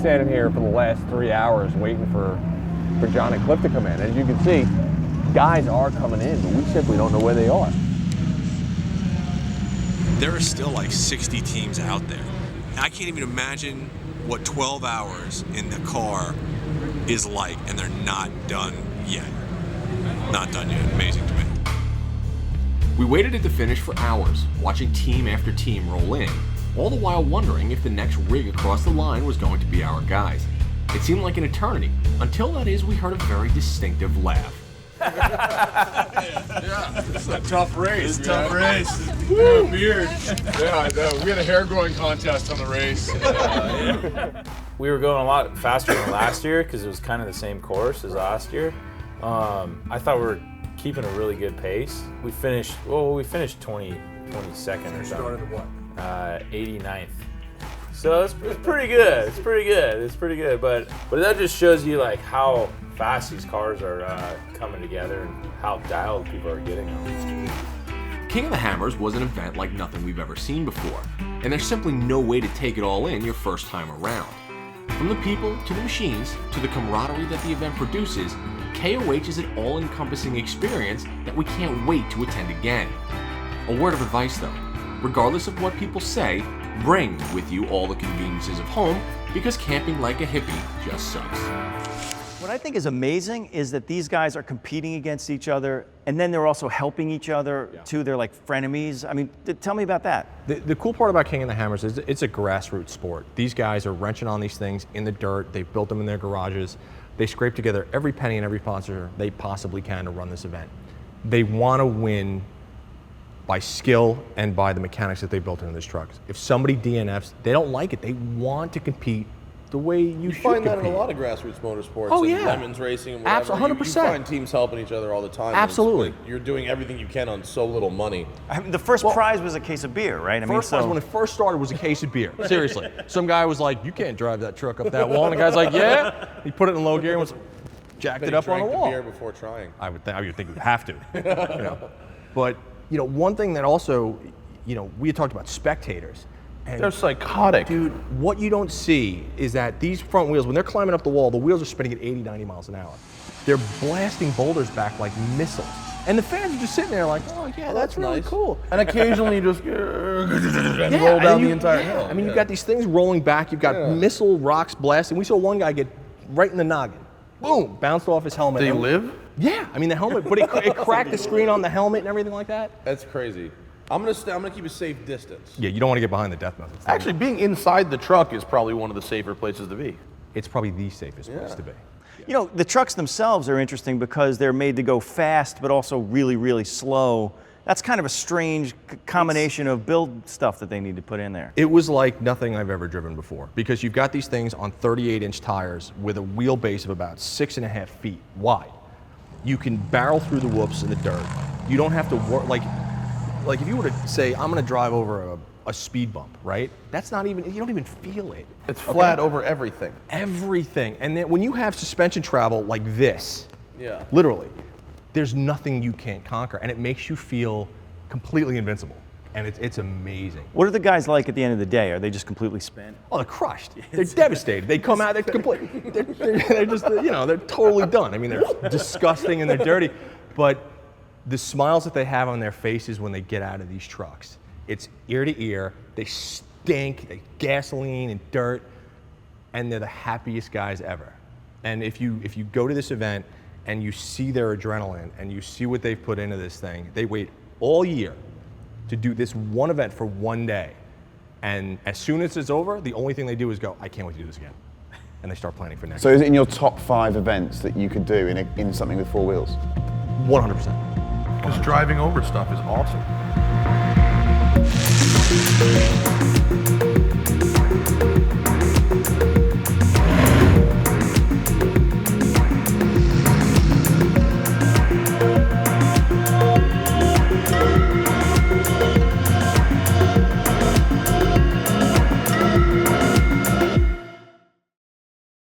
standing here for the last 3 hours waiting for John and Cliff to come in. As you can see, guys are coming in, but we simply don't know where they are. There are still like 60 teams out there. I can't even imagine what 12 hours in the car is like, and they're not done yet. Not done yet. Amazing to me. We waited at the finish for hours, watching team after team roll in, all the while wondering if the next rig across the line was going to be our guys. It seemed like an eternity, until that is we heard a very distinctive laugh. Yeah, it's a tough race. It's a tough race. Woo! Beard. Yeah, I know. We had a hair growing contest on the race. We were going a lot faster than last year because it was kind of the same course as last year. I thought we were keeping a really good pace. We finished 22nd or something. Started at what? 89th. So it's pretty good. It's pretty good. But that just shows you like how fast these cars are coming together and how dialed people are getting on these. King of the Hammers was an event like nothing we've ever seen before, and there's simply no way to take it all in your first time around. From the people, to the machines, to the camaraderie that the event produces, KOH is an all-encompassing experience that we can't wait to attend again. A word of advice though, regardless of what people say, bring with you all the conveniences of home, because camping like a hippie just sucks. What I think is amazing is that these guys are competing against each other, and then they're also helping each other too. They're like frenemies. I mean, tell me about that. The cool part about King of the Hammers is it's a grassroots sport. These guys are wrenching on these things in the dirt. They've built them in their garages. They scrape together every penny and every sponsor they possibly can to run this event. They want to win by skill and by the mechanics that they built into these trucks. If somebody DNFs, they don't like it. They want to compete the way you should find that compete. in a lot of grassroots motorsports. Oh, and yeah. Lemons racing and whatever. Absolutely, 100%. You find teams helping each other all the time. Absolutely. Like you're doing everything you can on so little money. I mean, the first prize was a case of beer, right? I mean, First prize when it first started was a case of beer. Seriously. Some guy was like, you can't drive that truck up that wall. And the guy's like, yeah. He put it in low gear and was jacked it up on the wall. Beer before trying. I would think we'd have to. You know. But one thing that also, we had talked about spectators. And They're psychotic. Dude, what you don't see is that these front wheels, when they're climbing up the wall, the wheels are spinning at 80, 90 miles an hour. They're blasting boulders back like missiles. And the fans are just sitting there like, oh yeah, that's really nice. cool. And occasionally you just roll down the entire hill. I mean, you've got these things rolling back. You've got missile rocks blasting. We saw one guy get right in the noggin. Boom, bounced off his helmet. Did he live? Yeah, I mean the helmet, but it cracked the screen on the helmet and everything like that. That's crazy. I'm gonna keep a safe distance. Yeah, you don't want to get behind the death mode. Actually, being inside the truck is probably one of the safer places to be. It's probably the safest place to be. the trucks themselves are interesting because they're made to go fast, but also really, really slow. That's kind of a strange combination of build stuff that they need to put in there. It was like nothing I've ever driven before because you've got these things on 38-inch tires with a wheelbase of about 6.5 feet wide. You can barrel through the whoops in the dirt. You don't have to work like if you were to say, I'm gonna drive over a speed bump, right? That's not even, you don't even feel it. It's flat over everything. Everything. And then when you have suspension travel like this, literally, there's nothing you can't conquer. And it makes you feel completely invincible. And it's amazing. What are the guys like at the end of the day? Are they just completely spent? Oh, they're crushed. They're devastated. They come out, they're they're just, they're totally done. I mean, they're disgusting and they're dirty. But the smiles that they have on their faces when they get out of these trucks, it's ear to ear. They stink, they gasoline and dirt, and they're the happiest guys ever. And if you go to this event and you see their adrenaline and you see what they've put into this thing, they wait all year to do this one event for one day. And as soon as it's over, the only thing they do is go, I can't wait to do this again. And they start planning for next So is it in your top 5 events that you could do in something with 4 wheels? 100%. Because driving over stuff is awesome.